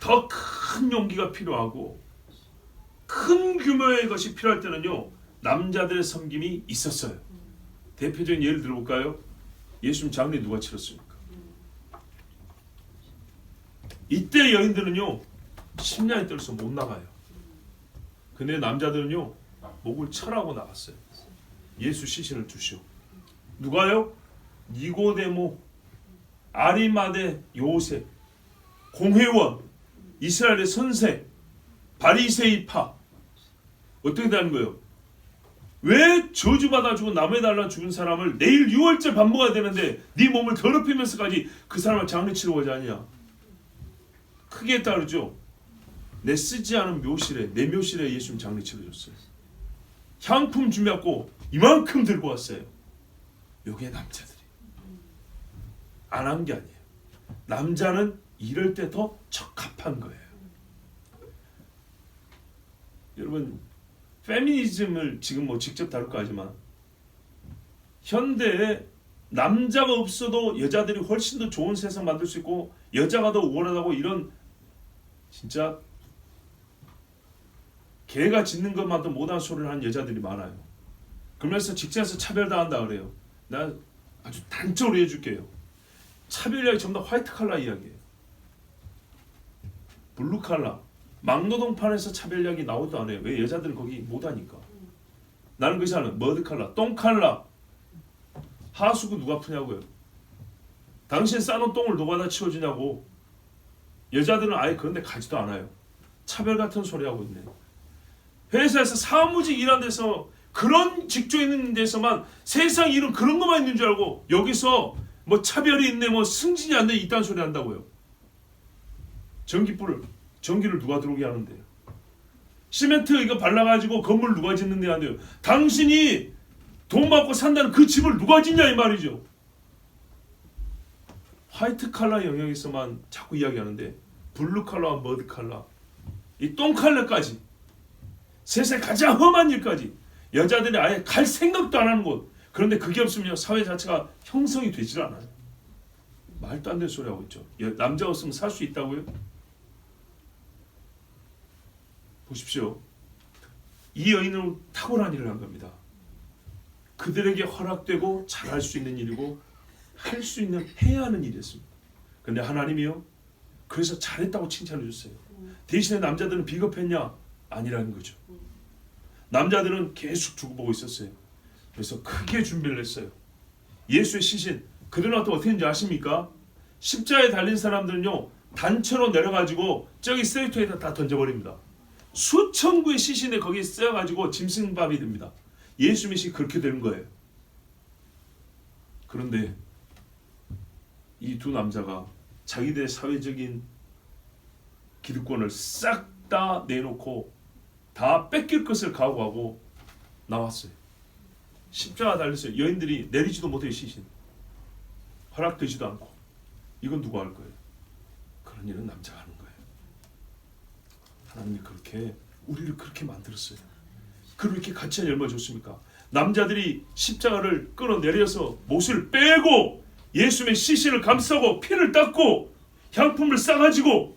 더 큰 용기가 필요하고 큰 규모의 것이 필요할 때는요. 남자들의 섬김이 있었어요. 대표적인 예를 들어볼까요? 예수님 장례 누가 치렀습니까? 이때 여인들은요. 심장이 떨려서 못 나가요. 근데 남자들은요. 목을 철하고 나갔어요. 예수 시신을 두시오. 누가요? 니고데모, 아리마대 요셉, 공회원, 이스라엘의 선생, 바리새이파. 어떻게 되는 거예요? 왜 저주받아 주고 남에달라 죽은 사람을 내일 6월절 밥 먹어야 되는데 네 몸을 더럽히면서까지 그 사람을 장례치러 오지 않냐? 크게 했다 그러죠. 내 쓰지 않은 묘실에, 내 묘실에 예수님 장례 치러줬어요. 향품 준비하고 이만큼 들고 왔어요. 요게 남자들이 안 한 게 아니에요. 남자는 이럴 때 더 적합한 거예요. 여러분, 페미니즘을 지금 뭐 직접 다룰까 하지만 현대에 남자가 없어도 여자들이 훨씬 더 좋은 세상 만들 수 있고 여자가 더 우월하다고 이런 진짜 개가 짖는 것만도 못한 소리를 하는 여자들이 많아요. 그러면서 직장에서 차별당한다 그래요. 나 아주 단적으로 해줄게요. 차별 이야기 전부 다 화이트 칼라 이야기예요. 블루 칼라, 막노동판에서 차별 이야기 나오지도 않아요. 왜? 여자들은 거기 못하니까. 나는 그것이 아는 머드 칼라, 똥 칼라. 하수구 누가 푸냐고요. 당신 싸놓은 똥을 누가 다 치워주냐고. 여자들은 아예 그런 데 가지도 않아요. 차별 같은 소리 하고 있네. 회사에서 사무직 일하는 데서 그런 직종에 있는 데서만 세상 일은 그런 것만 있는 줄 알고 여기서 뭐 차별이 있네, 뭐 승진이 안 돼, 이딴 소리 한다고요. 전기를 누가 들어오게 하는데요. 시멘트 이거 발라가지고 건물 누가 짓는데 안 돼요. 당신이 돈 받고 산다는 그 집을 누가 짓냐 이 말이죠. 화이트 칼라 영역에서만 자꾸 이야기하는데 블루 칼라와 머드 칼라, 이 똥 칼라까지, 세상에 가장 험한 일까지 여자들이 아예 갈 생각도 안 하는 곳. 그런데 그게 없으면 사회 자체가 형성이 되질 않아요. 말도 안 되는 소리 하고 있죠. 남자 없으면 살 수 있다고요? 보십시오. 이 여인은 탁월한 일을 한 겁니다. 그들에게 허락되고 잘할 수 있는 일이고 할 수 있는, 해야 하는 일이었습니다. 그런데 하나님이요, 그래서 잘했다고 칭찬해 줬어요. 대신에 남자들은 비겁했냐? 아니라는 거죠. 남자들은 계속 두고 보고 있었어요. 그래서 크게 준비를 했어요. 예수의 시신, 그들은 또 어떻게 했는지 아십니까? 십자가에 달린 사람들은요, 단체로 내려가지고 저기 쓰레기통에다 다 던져버립니다. 수천 구의 시신에 거기에 쓰여가지고 짐승밥이 됩니다. 예수 믿이 그렇게 되는 거예요. 그런데 이 두 남자가 자기들의 사회적인 기득권을 싹 다 내놓고 다 뺏길 것을 각오하고 나왔어요. 십자가 달렸어요. 여인들이 내리지도 못해요. 시신 허락되지도 않고. 이건 누가 할 거예요? 그런 일은 남자가 하는 거예요. 하나님이 그렇게 우리를 그렇게 만들었어요. 그렇게 가치한 얼마 줬습니까? 남자들이 십자가를 끌어내려서 못을 빼고 예수님의 시신을 감싸고 피를 닦고 향품을 싸가지고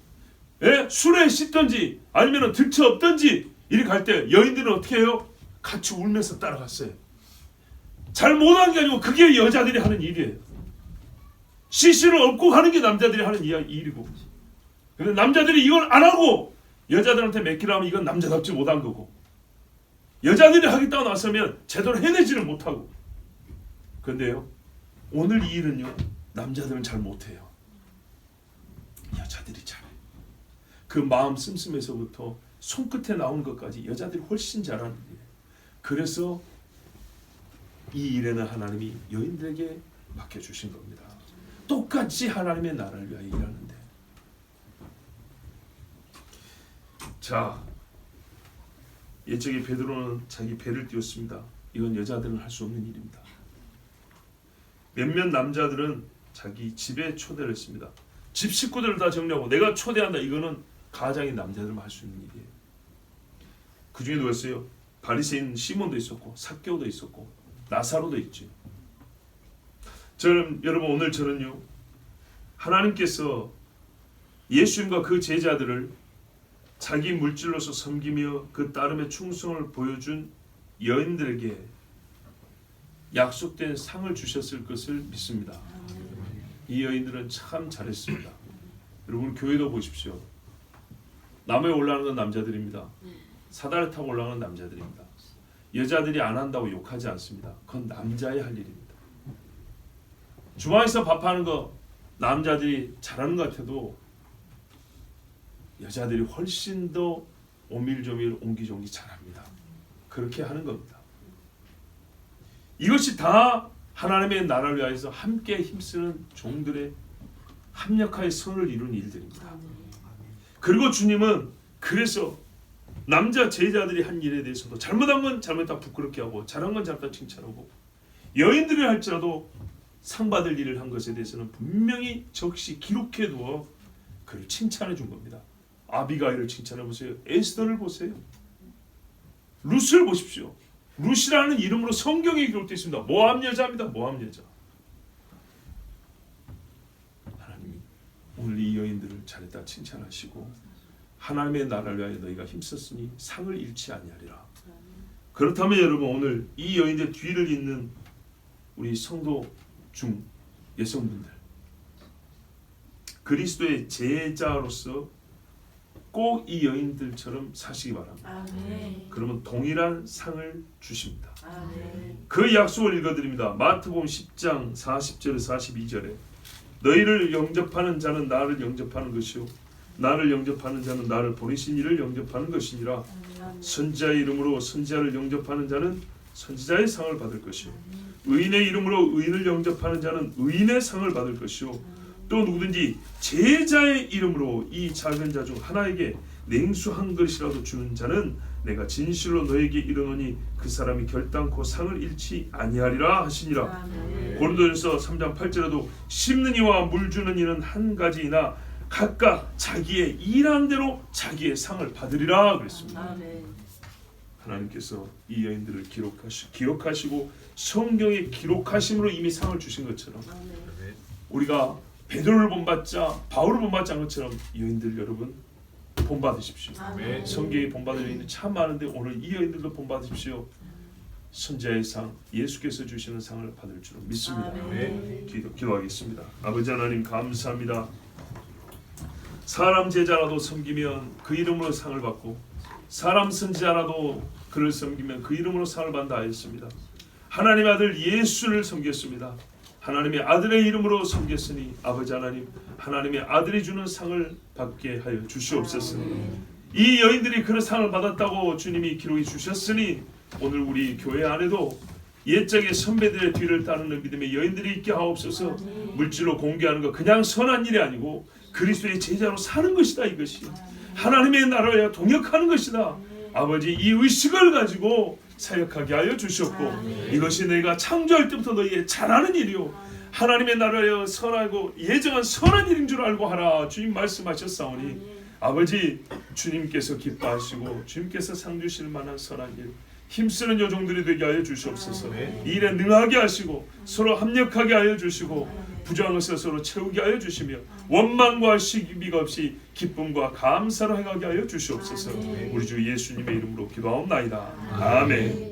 술에 씻든지 아니면 들쳐 업든지 이리 갈 때 여인들은 어떻게 해요? 같이 울면서 따라갔어요. 잘 못한 게 아니고 그게 여자들이 하는 일이에요. 시신을 업고 하는 게 남자들이 하는 일이고, 근데 남자들이 이걸 안 하고 여자들한테 맡기라면 이건 남자답지 못한 거고, 여자들이 하겠다고 나서면 제대로 해내지를 못하고. 그런데요, 오늘 이 일은요, 남자들은 잘 못해요. 여자들이 잘해요. 그 마음 씀씀에서부터 손끝에 나온 것까지 여자들이 훨씬 잘하는 일이에요. 그래서 이 일에는 하나님이 여인들에게 맡겨주신 겁니다. 똑같이 하나님의 나라를 위하여 일하는데. 자, 옛적에 베드로는 자기 배를 띄웠습니다. 이건 여자들은 할 수 없는 일입니다. 몇몇 남자들은 자기 집에 초대를 했습니다. 집 식구들을 다 정리하고 내가 초대한다. 이거는 가장인 남자들만 할 수 있는 일이에요. 그 중에 누구였어요? 바리새인 시몬도 있었고 삭개오도 있었고 나사로도 있죠. 여러분, 오늘 저는요, 하나님께서 예수님과 그 제자들을 자기 물질로서 섬기며 그 따름의 충성을 보여준 여인들에게 약속된 상을 주셨을 것을 믿습니다. 이 여인들은 참 잘했습니다. 여러분, 교회도 보십시오. 나무에 올라가는 건 남자들입니다. 사다리 타고 올라가는 남자들입니다. 여자들이 안 한다고 욕하지 않습니다. 그건 남자의 할 일입니다. 주방에서 밥하는 거 남자들이 잘하는 것 같아도 여자들이 훨씬 더 오밀조밀 옹기종기 잘합니다. 그렇게 하는 겁니다. 이것이 다 하나님의 나라를 위하여서 함께 힘쓰는 종들의 합력하여 선을 이룬 일들입니다. 그리고 주님은 그래서 남자 제자들이 한 일에 대해서도 잘못한 건 잘못했다 부끄럽게 하고 잘한 건 잘했다 칭찬하고, 여인들이 할지라도 상 받을 일을 한 것에 대해서는 분명히 적시 기록해 두어 그를 칭찬해 준 겁니다. 아비가일을 칭찬해 보세요. 에스더를 보세요. 룻을 보십시오. 룻이라는 이름으로 성경에 기록되어 있습니다. 모압 여자입니다. 모압 여자. 하나님이 오늘 이 여인들을 잘했다 칭찬하시고, 하나님의 나라를 위하여 너희가 힘썼으니 상을 잃지 아니하리라. 그렇다면 여러분, 오늘 이 여인들 뒤를 잇는 우리 성도 중 여성분들, 그리스도의 제자로서 꼭 이 여인들처럼 사시기 바랍니다. 아멘. 그러면 동일한 상을 주십니다. 아멘. 그 약속을 읽어드립니다. 마태복음 10장 40절에 42절에 너희를 영접하는 자는 나를 영접하는 것이요 나를 영접하는 자는 나를 보내신 이를 영접하는 것이니라. 선지자의 이름으로 선지자를 영접하는 자는 선지자의 상을 받을 것이요 의인의 이름으로 의인을 영접하는 자는 의인의 상을 받을 것이요 또 누구든지 제자의 이름으로 이 작은 자 중 하나에게 냉수 한 그릇이라도 주는 자는 내가 진실로 너에게 이르노니 그 사람이 결단코 상을 잃지 아니하리라 하시니라. 고린도전서 3장 8절에도 심는 이와 물 주는 이는 한 가지이나 각각 자기의 일한 대로 자기의 상을 받으리라 그랬습니다. 아멘. 하나님께서 이 여인들을 기억하시고 성경에 기록하심으로 이미 상을 주신 것처럼 우리가 베드로를 본받자 바울을 본받지 않은 것처럼 여인들 여러분 본받으십시오. 아멘. 성경에 본받을 여인들 참 많은데 오늘 이 여인들도 본받으십시오. 선지자의 상, 예수께서 주시는 상을 받을 줄 믿습니다. 아멘. 기도하겠습니다. 아버지 하나님 감사합니다. 사람 제자라도 섬기면 그 이름으로 상을 받고 사람 선지자라도 그를 섬기면 그 이름으로 상을 받는다 하였습니다. 하나님의 아들 예수를 섬겼습니다. 하나님의 아들의 이름으로 섬겼으니 아버지 하나님, 하나님의 아들이 주는 상을 받게 하여 주시옵소서. 이 여인들이 그런 상을 받았다고 주님이 기록해 주셨으니 오늘 우리 교회 안에도 옛적의 선배들의 뒤를 따르는 믿음의 여인들이 있게 하옵소서. 물질로 공개하는 것 그냥 선한 일이 아니고 그리스도의 제자로 사는 것이다. 이것이 하나님의 나라에 동역하는 것이다. 아버지, 이 의식을 가지고 사역하게 하여 주시옵고 이것이 내가 창조할 때부터 너희의 잘하는 일이요 하나님의 나라에 선하고 예정한 선한 일인 줄 알고 하라. 주님 말씀하셨사오니 아버지, 주님께서 기뻐하시고 주님께서 상 주실 만한 선한 일 힘쓰는 여종들이 되게 하여 주시옵소서. 이 일에 능하게 하시고 서로 합력하게 하여 주시고 부족한 것을 서로 채우게 하여 주시며 원망과 시기가 없이 기쁨과 감사로 행하게 하여 주시옵소서. 우리 주 예수님의 이름으로 기도하옵나이다. 아멘.